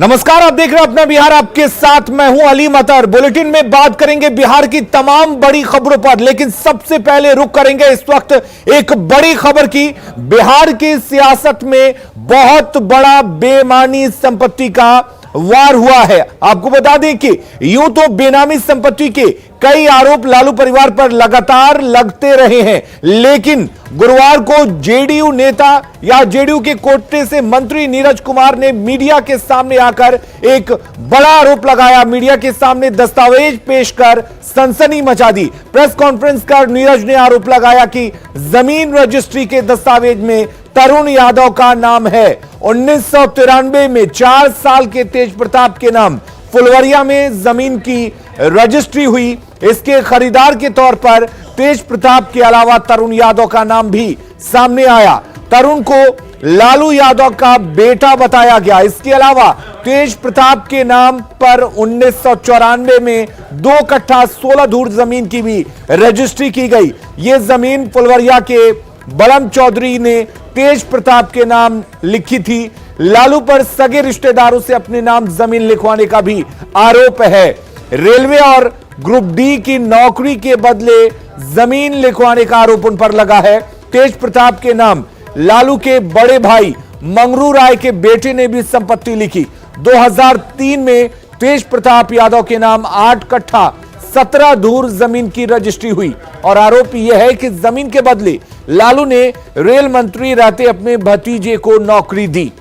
नमस्कार, आप देख रहे हैं अपना बिहार, आपके साथ मैं हूं अली मतर। बुलेटिन में बात करेंगे बिहार की तमाम बड़ी खबरों पर, लेकिन सबसे पहले रुक करेंगे इस वक्त एक बड़ी खबर की। बिहार की सियासत में बहुत बड़ा बेईमानी संपत्ति का वार हुआ है। आपको बता दें कि यूं तो बेनामी संपत्ति के कई आरोप लालू परिवार पर लगातार लगते रहे हैं, लेकिन गुरुवार को जेडीयू नेता या जेडीयू के कोटे से मंत्री नीरज कुमार ने मीडिया के सामने आकर एक बड़ा आरोप लगाया। मीडिया के सामने दस्तावेज पेश कर सनसनी मचा दी। प्रेस कॉन्फ्रेंस कर नीरज ने आरोप लगाया कि जमीन रजिस्ट्री के दस्तावेज में तरुण यादव का नाम है। 1993 में 4 साल के तेज प्रताप के नाम फुलवरिया में जमीन की रजिस्ट्री हुई। इसके खरीदार के तौर पर तेज प्रताप के अलावा तरुण यादव का नाम भी सामने आया। तरुण को लालू यादव का बेटा बताया गया। इसके अलावा तेज प्रताप के नाम पर 1994 में 2 कट्ठा 16 धूर जमीन की भी रजिस्ट्री की गई। यह जमीन फुलवरिया के बलम चौधरी ने तेज प्रताप के नाम लिखी थी। लालू पर सगे रिश्तेदारों से अपने नाम जमीन लिखवाने का भी आरोप है। रेलवे और ग्रुप डी की नौकरी के बदले जमीन लिखवाने का आरोप उन पर लगा है। तेज प्रताप के नाम लालू के बड़े भाई मंगरू राय के बेटे ने भी संपत्ति लिखी। 2003 में तेज प्रताप यादव के नाम 8 कट्ठा 17 धूर जमीन की रजिस्ट्री हुई और आरोप यह है कि जमीन के बदले लालू ने रेल मंत्री रहते अपने भतीजे को नौकरी दी।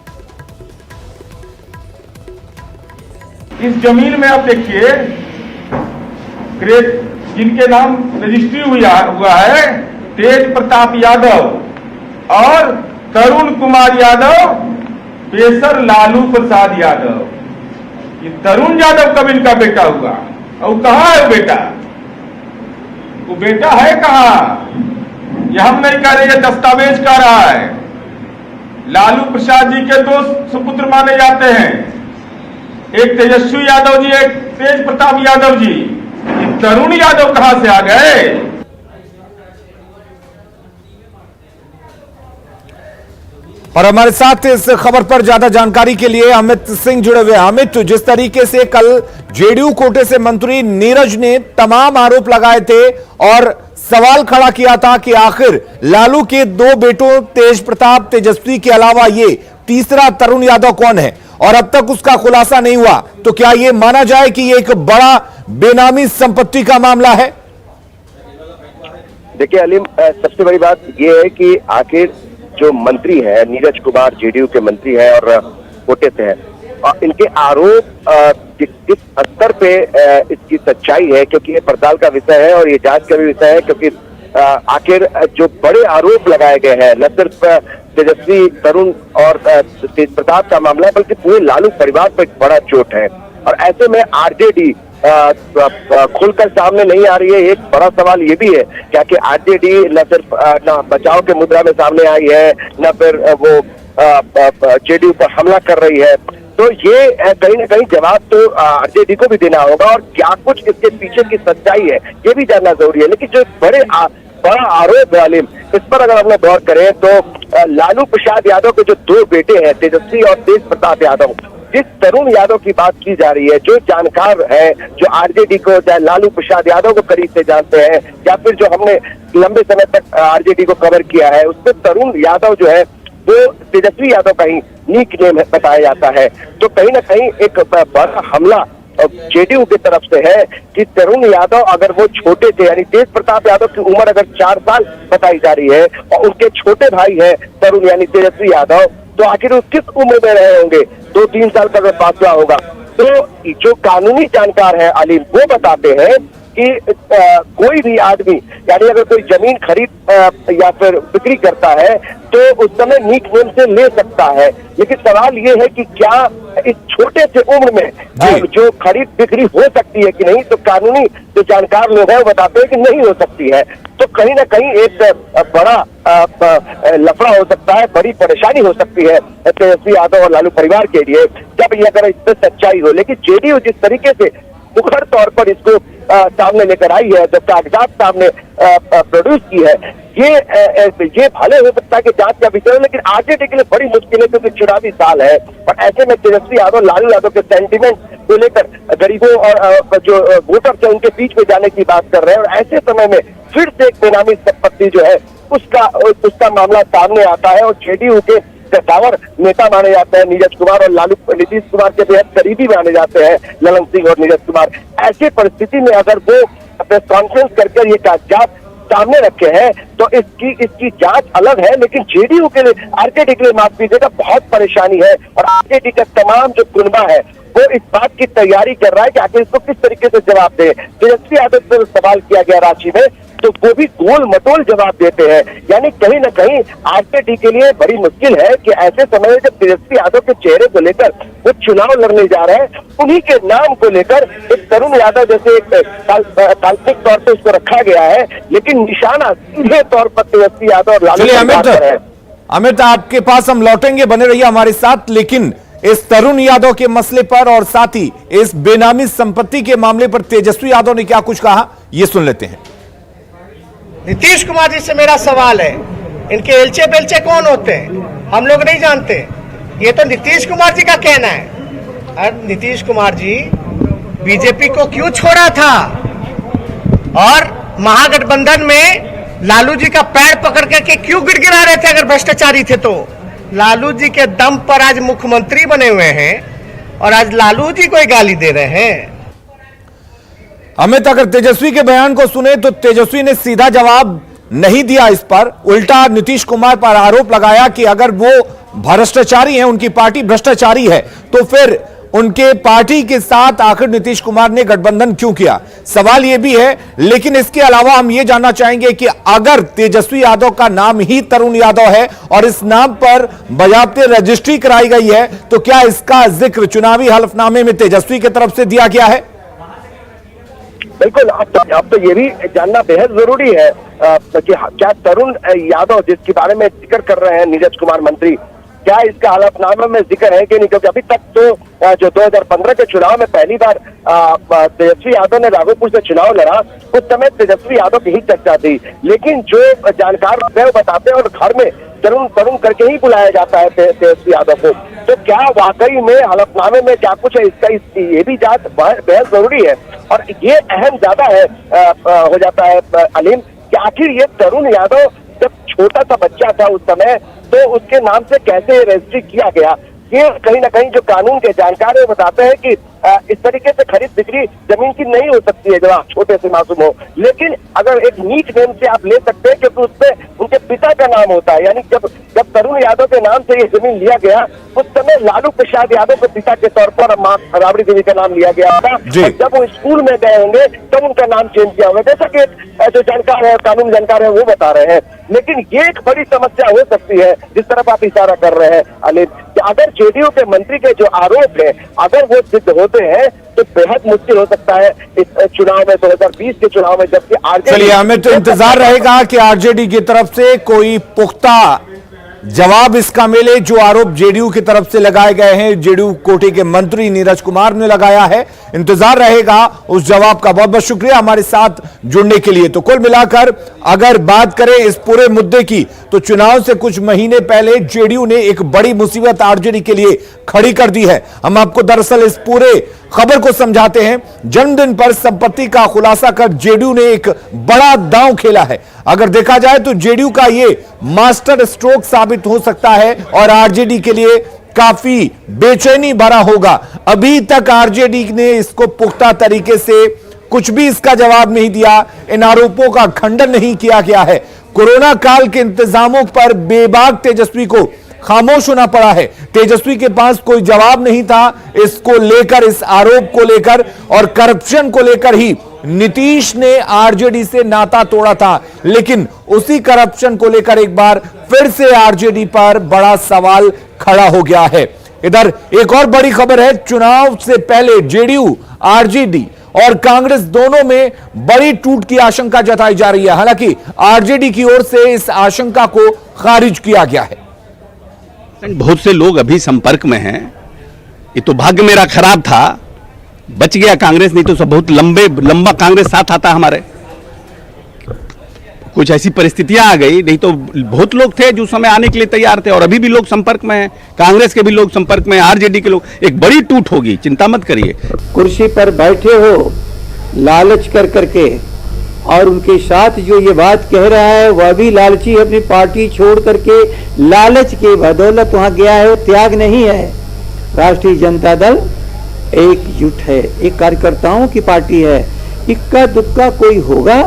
इस जमीन में आप देखिए, जिनके नाम रजिस्ट्री हुआ है तेज प्रताप यादव और तरुण कुमार यादव, पेशर लालू प्रसाद यादव। ये तरुण यादव कब इनका बेटा हुआ और कहां है बेटा? वो बेटा है कहां? यह हम नहीं कह रहे, ये दस्तावेज कह रहा है। लालू प्रसाद जी के 2 सुपुत्र माने जाते हैं, एक तेजस्वी यादव जी, एक तेज प्रताप यादव जी। तरुण यादव कहां से आ गए? और हमारे साथ इस खबर पर ज्यादा जानकारी के लिए अमित सिंह जुड़े हुए हैं। अमित, जिस तरीके से कल जेडीयू कोटे से मंत्री नीरज ने तमाम आरोप लगाए थे और सवाल खड़ा किया था कि आखिर लालू के 2 बेटों तेज प्रताप तेजस्वी के अलावा ये तीसरा तरुण यादव कौन है, और अब तक उसका खुलासा नहीं हुआ, तो क्या यह माना जाए कि यह एक बड़ा बेनामी संपत्ति का मामला है? देखिए अलीम, सबसे बड़ी बात यह है कि आखिर जो मंत्री है नीरज कुमार जेडीयू के मंत्री हैं और कोटे से हैं, और इनके आरोप किस स्तर पे इसकी सच्चाई है, क्योंकि ये पड़ताल का विषय है और ये जांच का भी विषय है। क्योंकि आखिर जो बड़े आरोप लगाए गए हैं, न सिर्फ तेजस्वी तरुण और तेज प्रताप का मामला है, बल्कि पूरे लालू परिवार पर एक बड़ा चोट है। और ऐसे में आरजेडी खुलकर सामने नहीं आ रही है। एक बड़ा सवाल ये भी है क्या कि आरजेडी न सिर्फ न बचाव के मुद्रा में सामने आई है, न फिर वो जेडीयू पर हमला कर रही है। तो ये कहीं ना कहीं जवाब तो आरजेडी को भी देना होगा, और क्या कुछ इसके पीछे की सच्चाई है ये भी जानना जरूरी है। लेकिन जो बड़ा आरोप है अलीम, इस पर अगर हम लोग गौर करें तो लालू प्रसाद यादव के जो 2 बेटे हैं तेजस्वी और तेज प्रताप यादव, जिस तरुण यादव की बात की जा रही है, जो जानकार है, जो आरजेडी को चाहे लालू प्रसाद यादव को करीब से जानते हैं या फिर जो हमने लंबे समय तक आरजेडी को कवर किया है, उसमें तरुण यादव जो है वो तेजस्वी यादव का ही नीक नेम बताया जाता है। तो कहीं ना कहीं एक बड़ा हमला जेडीयू की तरफ से है कि तरुण यादव अगर वो छोटे थे, यानी तेज प्रताप यादव की उम्र अगर 4 साल बताई जा रही है और उनके छोटे भाई है तरुण यानी तेजस्वी यादव, तो आखिर वो किस उम्र में रहे होंगे? 2-3 साल का अगर फासला होगा। तो जो कानूनी जानकार है अलीम, वो बताते हैं कि कोई भी आदमी, यानी अगर कोई जमीन खरीद या फिर बिक्री करता है तो उस समय नीक नेम से ले सकता है। लेकिन सवाल ये है कि क्या इस छोटे से उम्र में जो खरीद बिक्री हो सकती है कि नहीं? तो कानूनी जो जानकार लोग हैं वो बताते हैं कि नहीं हो सकती है। तो कहीं ना कहीं एक बड़ा लफड़ा हो सकता है, बड़ी परेशानी हो सकती है तेजस्वी यादव और लालू परिवार के लिए, जब ये अगर इस पर सच्चाई हो। लेकिन जेडीयू जिस तरीके से मुखर तौर पर इसको सामने लेकर आई है, जब कागजात सामने प्रोड्यूस की है, ये भले हो सकता है कि जांच का विषय हो, लेकिन आरजेडी के लिए बड़ी मुश्किल है क्योंकि चुनावी साल है और ऐसे में तेजस्वी यादव, लालू यादव के सेंटिमेंट को लेकर गरीबों और जो वोटर्स है उनके बीच में जाने की बात कर रहे हैं और ऐसे समय में फिर से एक बेनामी संपत्ति जो है उसका मामला सामने आता है और जेडीयू के पेशावर नेता माने जाते हैं नीरज कुमार और नीतीश कुमार के बेहद करीबी माने जाते हैं ललन सिंह और नीरज कुमार। ऐसी परिस्थिति में अगर वो प्रेस कॉन्फ्रेंस करके ये कागजात सामने रखे हैं तो इसकी जांच अलग है, लेकिन जेडीयू के लिए, आरजेडी के लिए माफ कीजिएगा, बहुत परेशानी है और आरजेडी का तमाम जो कुनबा है वो इस बात की तैयारी कर रहा है कि आखिर इसको किस तरीके से जवाब दे। तेजस्वी यादव से सवाल किया गया रांची में तो वो भी गोल मटोल जवाब देते हैं, यानी कहीं ना कहीं आरजेडी के लिए बड़ी मुश्किल है कि ऐसे समय में जब तेजस्वी यादव के चेहरे को लेकर वो चुनाव लड़ने जा रहे हैं, उन्हीं के नाम को लेकर एक तरुण यादव जैसे एक काल्पनिक तौर पर उसको रखा गया है, लेकिन निशाना सीधे तौर पर तेजस्वी यादव और लालू यादव है। अमित, आपके पास हम लौटेंगे, बने रहिए हमारे साथ, लेकिन इस तरुण यादव के मसले पर और साथ ही इस बेनामी संपत्ति के मामले पर तेजस्वी यादव ने क्या कुछ कहा, ये सुन लेते हैं। नीतीश कुमार जी से मेरा सवाल है, इनके एलचे बेलचे कौन होते हैं हम लोग नहीं जानते, ये तो नीतीश कुमार जी का कहना है। और नीतीश कुमार जी बीजेपी को क्यों छोड़ा था और महागठबंधन में लालू जी का पैर पकड़ करके क्यों गिड़गिड़ा रहे थे अगर भ्रष्टाचारी थे तो? लालू जी के दम पर आज मुख्यमंत्री बने हुए हैं और आज लालू जी को गाली दे रहे हैं। अमित, अगर तेजस्वी के बयान को सुने तो तेजस्वी ने सीधा जवाब नहीं दिया इस पर, उल्टा नीतीश कुमार पर आरोप लगाया कि अगर वो भ्रष्टाचारी हैं, उनकी पार्टी भ्रष्टाचारी है, तो फिर उनके पार्टी के साथ आखिर नीतीश कुमार ने गठबंधन क्यों किया, सवाल यह भी है। लेकिन इसके अलावा हम ये जानना चाहेंगे कि अगर तेजस्वी यादव का नाम ही तरुण यादव है और इस नाम पर बाकायदे रजिस्ट्री कराई गई है, तो क्या इसका जिक्र चुनावी हलफनामे में तेजस्वी की तरफ से दिया गया है? बिल्कुल, अब तो ये भी जानना बेहद जरूरी है कि क्या तरुण यादव जिसके बारे में जिक्र कर रहे हैं नीरज कुमार मंत्री, क्या इसका हलफनामे में जिक्र है कि नहीं? क्योंकि अभी तक तो जो 2015 के चुनाव में पहली बार तेजस्वी यादव ने राघोपुर से चुनाव लड़ा, उस समय तेजस्वी यादव की ही चर्चा थी, लेकिन जो जानकार होते हैं वो बताते हैं और घर में तरुण करके ही बुलाया जाता है तेजस्वी यादव को। तो क्या वाकई में हलफनामे में क्या कुछ है, इसका ये भी जांच बेहद जरूरी है। और ये अहम ज्यादा है हो जाता है अलीम कि आखिर ये तरुण यादव जब छोटा सा बच्चा था उस समय, तो उसके नाम से कैसे रजिस्ट्री किया गया, ये कहीं ना कहीं जो कानून के जानकार है बताते हैं कि इस तरीके से खरीद बिक्री जमीन की नहीं हो सकती है जब आप छोटे से मासूम हो, लेकिन अगर एक नीक नेम से आप ले सकते हैं क्योंकि उसमें उनके पिता का नाम होता है। यानी जब तरुण यादव के नाम से ये जमीन लिया गया उस समय लालू प्रसाद यादव के पिता के तौर पर मां राबड़ी देवी का नाम लिया गया था। जब वो स्कूल में गए होंगे तब उनका नाम चेंज किया होगा, जैसा कि जो जानकार है, कानून जानकार है, वो बता रहे हैं। लेकिन ये एक बड़ी समस्या हो सकती है जिस तरफ आप इशारा कर रहे हैं अनिल, कि अगर जेडीयू के मंत्री के जो आरोप है अगर वो सिद्ध होते हैं तो बेहद मुश्किल हो सकता है इस चुनाव में, 2020 के चुनाव में, जबकि आरजेडी। चलिए, हमें तो इंतजार रहेगा कि आरजेडी की तरफ से कोई पुख्ता जवाब इसका मिले जो आरोप जेडीयू की तरफ से लगाए गए हैं, जेडीयू कोटे के मंत्री नीरज कुमार ने लगाया है। इंतजार रहेगा उस जवाब का। बहुत बहुत शुक्रिया हमारे साथ जुड़ने के लिए। तो कुल मिलाकर अगर बात करें इस पूरे मुद्दे की, तो चुनाव से कुछ महीने पहले जेडीयू ने एक बड़ी मुसीबत आरजेडी के लिए खड़ी कर दी है। हम आपको दरअसल इस पूरे खबर को समझाते हैं। जन्मदिन पर संपत्ति का खुलासा कर जेडीयू ने एक बड़ा दांव खेला है। अगर देखा जाए तो जेडीयू का यह मास्टर स्ट्रोक साबित हो सकता है और आरजेडी के लिए काफी बेचैनी भरा होगा। अभी तक आरजेडी ने इसको पुख्ता तरीके से कुछ भी इसका जवाब नहीं दिया, इन आरोपों का खंडन नहीं किया गया है। कोरोना काल के इंतजामों पर बेबाक तेजस्वी को खामोश होना पड़ा है। तेजस्वी के पास कोई जवाब नहीं था इसको लेकर, इस आरोप को लेकर और करप्शन को लेकर ही नीतीश ने आरजेडी से नाता तोड़ा था। लेकिन उसी करप्शन को लेकर एक बार फिर से आरजेडी पर बड़ा सवाल खड़ा हो गया है। इधर एक और बड़ी खबर है, चुनाव से पहले जेडीयू, आरजेडी और कांग्रेस दोनों में बड़ी टूट की आशंका जताई जा रही है। हालांकि आरजेडी की ओर से इस आशंका को खारिज किया गया है। बहुत से लोग अभी संपर्क में हैं। ये तो भाग्य मेरा खराब था बच गया कांग्रेस, नहीं तो सब बहुत लंबा कांग्रेस साथ आता हमारे। कुछ ऐसी परिस्थितियां आ गई, नहीं तो बहुत लोग थे जो उस समय आने के लिए तैयार थे, और अभी भी लोग संपर्क में हैं, कांग्रेस के भी लोग संपर्क में हैं, आरजेडी के लोग। एक बड़ी टूट होगी, चिंता मत करिए। कुर्सी पर बैठे हो लालच कर करके, और उनके साथ जो ये बात कह रहा है वह भी लालची, अपनी पार्टी छोड़ करके लालच के बदौलत वहां गया है, वो त्याग नहीं है। राष्ट्रीय जनता दल एकजुट है, एक कार्यकर्ताओं की पार्टी है। इक्का दुक्का कोई होगा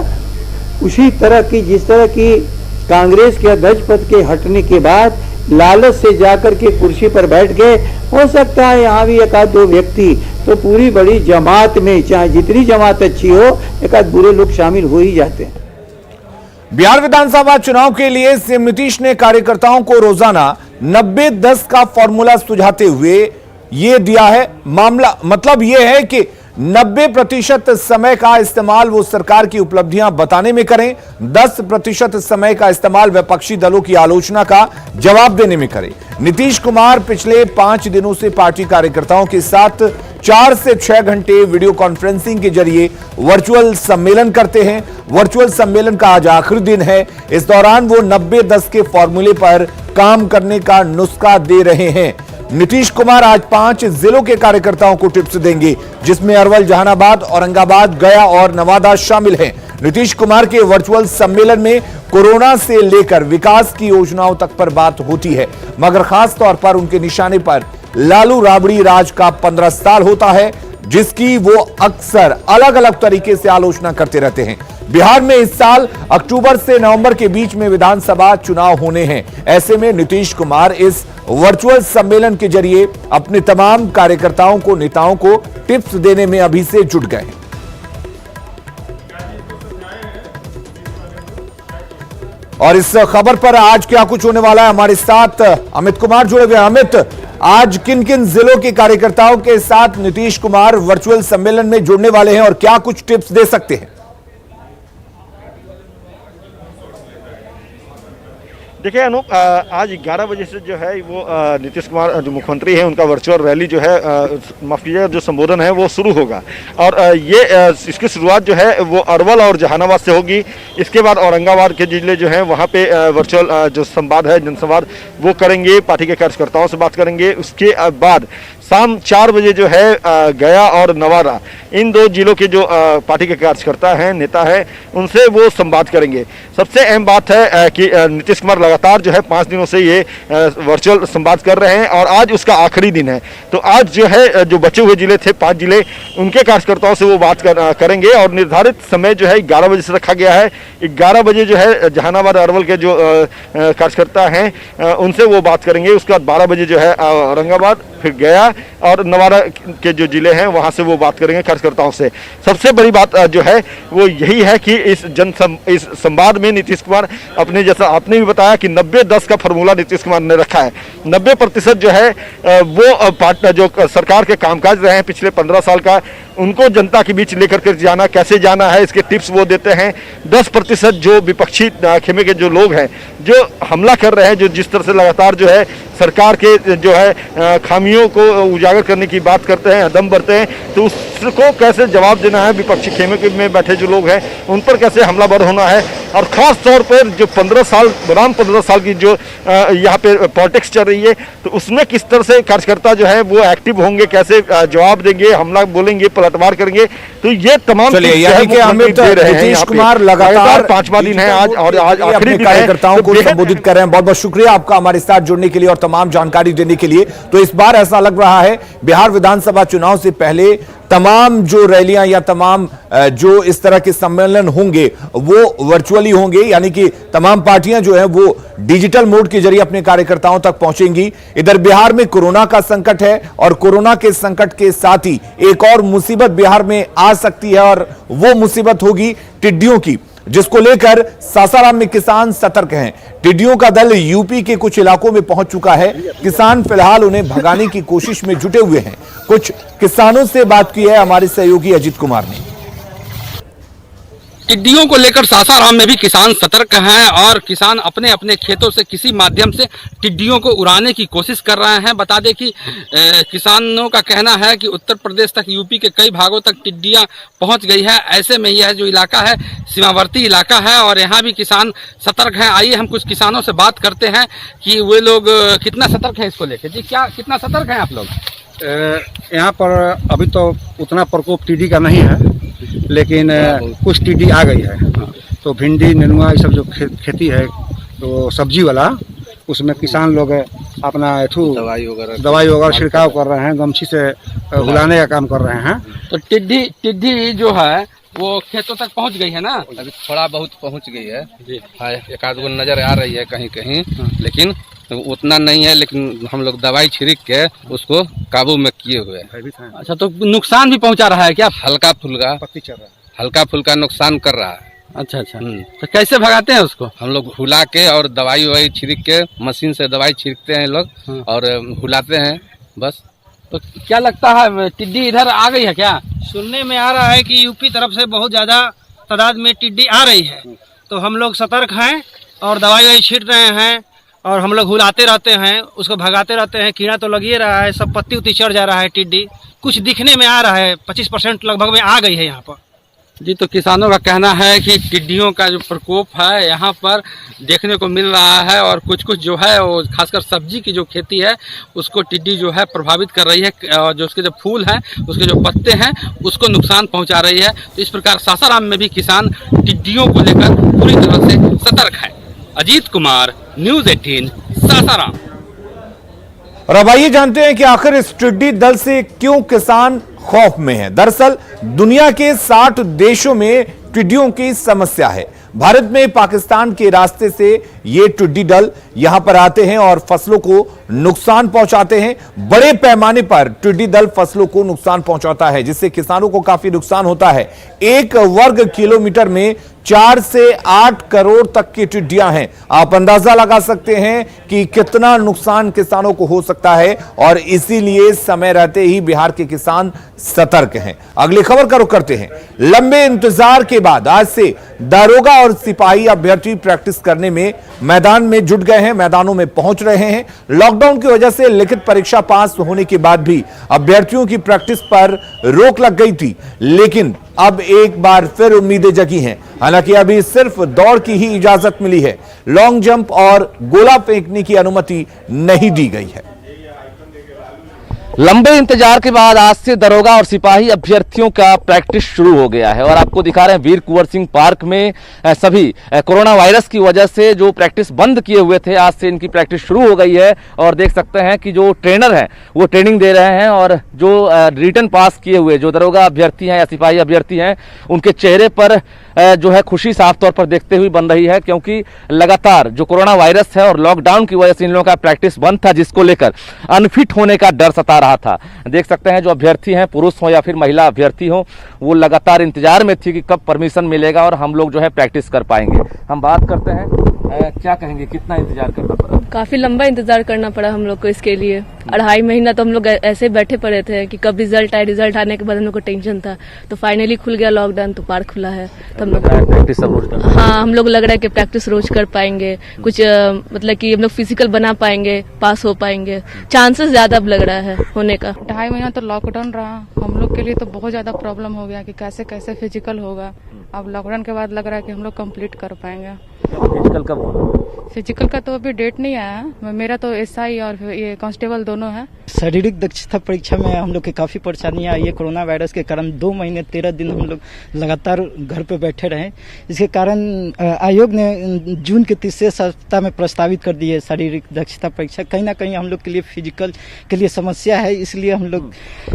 उसी तरह की, जिस तरह की कांग्रेस के अध्यक्ष पद के हटने के बाद लालच से जाकर के कुर्सी पर बैठ गए। हो सकता है यहाँ भी एक आध दो व्यक्ति, तो पूरी बड़ी जमात में चाहे जितनी जमात अच्छी हो, एक आध बुरे लोग शामिल हो ही जाते हैं। बिहार विधानसभा चुनाव के लिए सीएम नीतीश ने कार्यकर्ताओं को रोजाना 90-10 का फॉर्मूला सुझाते हुए यह दिया है। मामला मतलब यह है कि 90% समय का इस्तेमाल वो सरकार की उपलब्धियां बताने में करें, 10% समय का इस्तेमाल विपक्षी दलों की आलोचना का जवाब देने में करें। नीतीश कुमार पिछले 5 दिनों से पार्टी कार्यकर्ताओं के साथ 4 से 6 घंटे वीडियो कॉन्फ्रेंसिंग के जरिए वर्चुअल सम्मेलन करते हैं। वर्चुअल सम्मेलन का आज आखिरी दिन है। इस दौरान वो 90-10 के फॉर्मूले पर काम करने का नुस्खा दे रहे हैं। नीतीश कुमार आज 5 जिलों के कार्यकर्ताओं को टिप्स देंगे, जिसमें अरवल, जहानाबाद, औरंगाबाद, गया और नवादा शामिल हैं। नीतीश कुमार के वर्चुअल सम्मेलन में कोरोना से लेकर विकास की योजनाओं तक पर बात होती है, मगर खास तौर पर उनके निशाने पर लालू राबड़ी राज का 15 साल होता है, जिसकी वो अक्सर अलग अलग तरीके से आलोचना करते रहते हैं। बिहार में इस साल अक्टूबर से नवंबर के बीच में विधानसभा चुनाव होने हैं। ऐसे में नीतीश कुमार इस वर्चुअल सम्मेलन के जरिए अपने तमाम कार्यकर्ताओं को, नेताओं को टिप्स देने में अभी से जुट गए। और इस खबर पर आज क्या कुछ होने वाला है, हमारे साथ अमित कुमार जुड़े हुए हैं। अमित, आज किन किन जिलों के कार्यकर्ताओं के साथ नीतीश कुमार वर्चुअल सम्मेलन में जुड़ने वाले हैं और क्या कुछ टिप्स दे सकते हैं? देखिए अनूप, आज 11 बजे से जो है वो नीतीश कुमार जो मुख्यमंत्री हैं उनका वर्चुअल रैली जो है, माफ कीजिएगा, जो संबोधन है वो शुरू होगा। और इसकी शुरुआत जो है वो अरवल और जहानाबाद से होगी। इसके बाद औरंगाबाद के जिले जो हैं वहाँ पे वर्चुअल जो संवाद है, जनसंवाद, वो करेंगे, पार्टी के कार्यकर्ताओं से बात करेंगे। उसके बाद शाम 4 बजे जो है गया और नवादा, इन 2 जिलों के जो पार्टी के कार्यकर्ता हैं, नेता हैं, उनसे वो संवाद करेंगे। सबसे अहम बात है कि नीतीश कुमार लगातार जो है 5 दिनों से ये वर्चुअल संवाद कर रहे हैं और आज उसका आखिरी दिन है। तो आज जो है जो बचे हुए जिले थे 5 जिले, उनके कार्यकर्ताओं से वो बात करेंगे और निर्धारित समय जो है 11 बजे से रखा गया है। 11 बजे जो है जहानाबाद अरवल के जो कार्यकर्ता हैं उनसे वो बात करेंगे। उसके बाद 12 बजे जो है औरंगाबाद, फिर गया और नवादा के जो जिले हैं वहां से वो बात करेंगे कार्यकर्ताओं से। सबसे बड़ी बात जो है वो यही है कि इस संवाद में नीतीश कुमार अपने, जैसा आपने भी बताया कि 90-10 का फॉर्मूला नीतीश कुमार ने रखा है। 90% जो है वो जो सरकार के कामकाज रहे हैं पिछले 15 साल का, उनको जनता के बीच लेकर के जाना, कैसे जाना है, इसके टिप्स वो देते हैं। 10% जो विपक्षी खेमे के जो लोग हैं, जो हमला कर रहे हैं, जो जिस तरह से लगातार जो है सरकार के जो है खामियों को उजागर करने की बात करते हैं, दम भरते हैं, तो उसको कैसे जवाब देना है, विपक्षी खेमे में बैठे जो लोग हैं उन पर कैसे हमलावर होना है। और ख़ास तौर पर जो 15 साल की जो यहाँ पे पॉलिटिक्स चल रही है, तो उसमें किस तरह से कार्यकर्ता जो है वो एक्टिव होंगे, कैसे जवाब देंगे, हमला बोलेंगे, पलटवार करेंगे। तो ये तमाम नीतीश कुमार लगातार 5वां दिन है आज और आज आखिरी कार्यकर्ताओं को संबोधित कर रहे हैं। बहुत बहुत शुक्रिया आपका हमारे साथ जुड़ने के लिए और तमाम जानकारी देने के लिए। तो इस बार ऐसा लग रहा है बिहार विधानसभा चुनाव से पहले तमाम जो रैलियां या तमाम जो इस तरह के सम्मेलन होंगे वो वर्चुअली होंगे, यानी कि तमाम पार्टियां जो है वो डिजिटल मोड के जरिए अपने कार्यकर्ताओं तक पहुंचेंगी। इधर बिहार में कोरोना का संकट है और कोरोना के संकट के साथ ही एक और मुसीबत बिहार में आ सकती है और वो मुसीबत होगी टिड्डियों की, जिसको लेकर सासाराम में किसान सतर्क हैं। टिड्डियों का दल यूपी के कुछ इलाकों में पहुंच चुका है। किसान फिलहाल उन्हें भगाने की कोशिश में जुटे हुए हैं। कुछ किसानों से बात की है हमारे सहयोगी अजीत कुमार ने। टिड्डियों को लेकर सासाराम में भी किसान सतर्क हैं और किसान अपने अपने खेतों से किसी माध्यम से टिड्डियों को उड़ाने की कोशिश कर रहे हैं। बता दें कि किसानों का कहना है कि उत्तर प्रदेश तक, यूपी के कई भागों तक टिड्डियां पहुंच गई है। ऐसे में यह जो इलाका है सीमावर्ती इलाका है और यहाँ भी किसान सतर्क हैं। आइए हम कुछ किसानों से बात करते हैं कि वे लोग कितना सतर्क हैं इसको लेकर। जी, क्या कितना सतर्क हैं आप लोग? यहाँ पर अभी तो उतना प्रकोप टिड्डी का नहीं है, लेकिन कुछ टिड्डी आ गई है। तो भिंडी, नेनुआ, ये सब जो खेती है तो सब्जी वाला, उसमें किसान लोग अपना दवाई वगैरह छिड़काव कर रहे हैं, गमछी से हुलाने का काम कर रहे हैं। तो टिड्डी जो है वो खेतों तक पहुंच गई है ना? अभी थोड़ा बहुत पहुंच गई है जी। एक आध गो नजर आ रही है कहीं कहीं, लेकिन उतना नहीं है। लेकिन हम लोग दवाई छिड़क के उसको काबू में किए हुए हैं। अच्छा, तो नुकसान भी पहुंचा रहा है क्या? हल्का फुल्का नुकसान कर रहा है। अच्छा। तो कैसे भगाते हैं उसको? हम लोग हुला के और दवाई छिड़क के, मशीन से दवाई छिड़कते हैं लोग और हुलाते हैं बस। तो क्या लगता है टिड्डी इधर आ गई है क्या? सुनने में आ रहा है कि यूपी तरफ से बहुत ज्यादा तादाद में टिड्डी आ रही है, तो हम लोग सतर्क हैं और दवाई छिड़ रहे हैं और हम लोग हुलाते रहते हैं, उसको भगाते रहते हैं। कीड़ा तो लग ही रहा है, सब पत्ती उत्ती चढ़ जा रहा है। टिड्डी कुछ दिखने में आ रहा है, 25% लगभग में आ गई है यहाँ पर। जी, तो किसानों का कहना है कि टिड्डियों का जो प्रकोप है यहाँ पर देखने को मिल रहा है और कुछ जो है वो खासकर सब्जी की जो खेती है उसको टिड्डी जो है प्रभावित कर रही है और जो उसके जो फूल हैं, उसके जो पत्ते हैं, उसको नुकसान पहुंचा रही है। तो इस प्रकार सासाराम में भी किसान टिड्डियों को लेकर पूरी तरह से सतर्क है। अजीत कुमार, न्यूज़ 18, सासाराम। और अब आइए जानते हैं कि आखिर इस टिड्डी दल से क्यों किसान खौफ में हैं। दरअसल दुनिया के 60 देशों में टिड्डियों की समस्या है। भारत में पाकिस्तान के रास्ते से ये टिड्डी दल यहां पर आते हैं और फसलों को नुकसान पहुंचाते हैं। बड़े पैमाने पर टिड्डी दल फसलों को नुकसान पहुंचाता है, जिससे किसानों को काफी नुकसान होता है। 1 वर्ग किलोमीटर में 4 से 8 करोड़ तक की टिड्डियां हैं। आप अंदाजा लगा सकते हैं कि कितना नुकसान किसानों को हो सकता है और इसीलिए समय रहते ही बिहार के किसान सतर्क हैं। अगली खबर का रुख करते हैं। लंबे इंतजार के बाद आज से दारोगा और सिपाही अभ्यर्थी प्रैक्टिस करने में मैदान में जुट गए हैं, मैदानों में पहुंच रहे हैं। लॉकडाउन की वजह से लिखित परीक्षा पास होने के बाद भी अभ्यर्थियों की प्रैक्टिस पर रोक लग गई थी, लेकिन अब एक बार फिर उम्मीदें जगी हैं। हालांकि अभी सिर्फ दौड़ की ही इजाजत मिली है, लॉन्ग जंप और गोला फेंकने की अनुमति नहीं दी गई है। लंबे इंतजार के बाद आज से दरोगा और सिपाही अभ्यर्थियों का प्रैक्टिस शुरू हो गया है और आपको दिखा रहे हैं वीर कुंवर सिंह पार्क में सभी कोरोना वायरस की वजह से जो प्रैक्टिस बंद किए हुए थे, आज से इनकी प्रैक्टिस शुरू हो गई है। और देख सकते हैं कि जो ट्रेनर हैं वो ट्रेनिंग दे रहे हैं और जो रिटर्न पास किए हुए जो दरोगा अभ्यर्थी हैं या सिपाही अभ्यर्थी हैं, उनके चेहरे पर जो है खुशी साफ तौर पर देखते हुए बन रही है, क्योंकि लगातार जो कोरोना वायरस है और लॉकडाउन की वजह से इन लोगों का प्रैक्टिस बंद था, जिसको लेकर अनफिट होने का डर सता रहा था। देख सकते हैं जो अभ्यर्थी हैं, पुरुष हो या फिर महिला अभ्यर्थी हो, वो लगातार इंतजार में थी कि कब परमिशन मिलेगा और हम लोग जो है प्रैक्टिस कर पाएंगे। हम बात करते हैं, क्या कहेंगे, कितना इंतजार करना पड़ा? काफी लंबा इंतजार करना पड़ा हम लोग को इसके लिए। 2.5 महीना तो हम लोग ऐसे बैठे पड़े थे कि कब रिजल्ट आए। रिजल्ट आने के बाद हम लोग को टेंशन था, तो फाइनली खुल गया लॉकडाउन, तो पार्क खुला है। तो हम लोग प्रैक्टिस सब रोज कर, हाँ, हम लोग लग रहा है कि प्रैक्टिस रोज कर पाएंगे, कुछ मतलब कि हम लोग फिजिकल बना पाएंगे, पास हो पाएंगे, चांसेस ज्यादा अब लग रहा है होने का। 2.5 महीना तो लॉकडाउन रहा, हम लोग के लिए तो बहुत ज्यादा प्रॉब्लम हो गया कि कैसे कैसे फिजिकल होगा। अब लॉकडाउन के बाद लग रहा है कि हम लोग कंप्लीट कर पाएंगे। फिजिकल कब होगा? फिजिकल का तो अभी डेट नहीं आया है। मेरा तो एसआई और ये कांस्टेबल दोनों है। शारीरिक दक्षता परीक्षा में हम लोग की काफी परेशानियां आई है। कोरोना वायरस के कारण 2 महीने 13 दिन हम लोग लगातार घर पे बैठे रहे। इसके कारण आयोग ने जून के तीसरे सप्ताह में प्रस्तावित कर दी है शारीरिक दक्षता परीक्षा। कहीं ना कहीं हम लोग के लिए फिजिकल के लिए समस्या है, इसलिए हम लोग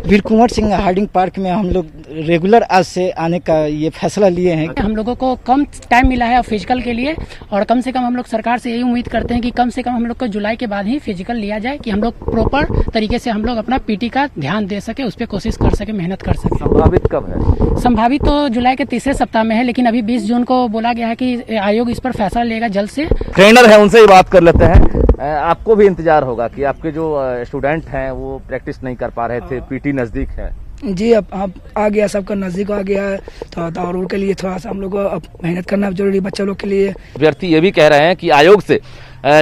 वीर कुंवर सिंह हार्डिंग पार्क में हम लोग रेगुलर आज से आने का ये फैसला लिए हैं। हम लोगों को कम टाइम मिला है फिजिकल के लिए और कम से कम हम लोग सरकार से यही उम्मीद करते हैं कि कम से कम हम लोग को जुलाई के बाद ही फिजिकल लिया जाए, कि हम लोग प्रॉपर तरीके से हम लोग अपना पीटी का ध्यान दे सके, उस पर कोशिश कर सके, मेहनत कर सके। संभावित कब है? संभावित तो जुलाई के तीसरे सप्ताह में है, लेकिन अभी 20 जून को बोला गया है कि आयोग इस पर फैसला लेगा जल्द से। ट्रेनर है, उनसे ही बात कर लेते हैं। आपको भी इंतजार होगा कि आपके जो स्टूडेंट हैं वो प्रैक्टिस नहीं कर पा रहे थे, पीटी नजदीक है, जी अब आ गया, सबका नजदीक आ गया है तो और उनके लिए थोड़ा सा हम लोग को अब मेहनत करना जरूरी बच्चा लोग के लिए। अभ्यर्थी ये भी कह रहे हैं कि आयोग से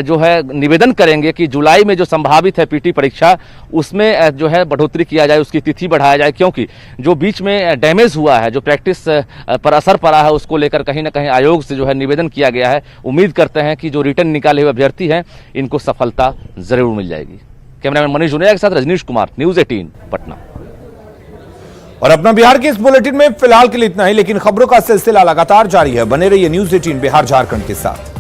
जो है निवेदन करेंगे कि जुलाई में जो संभावित है पीटी परीक्षा उसमें जो है बढ़ोतरी किया जाए, उसकी तिथि बढ़ाया जाए, क्योंकि जो बीच में डैमेज हुआ है, जो प्रैक्टिस पर असर पड़ा है, उसको लेकर कहीं ना कहीं आयोग से जो है निवेदन किया गया है। उम्मीद करते हैं कि जो रिटर्न निकाले हुए अभ्यर्थी हैं इनको सफलता जरूर मिल जाएगी। कैमरामैन मनीष जुनेजा के साथ रजनीश कुमार, न्यूज 18 पटना। और अपना बिहार के इस बुलेटिन में फिलहाल के लिए इतना ही, लेकिन खबरों का सिलसिला लगातार जारी है। बने रहिए न्यूज 18 बिहार झारखंड के साथ।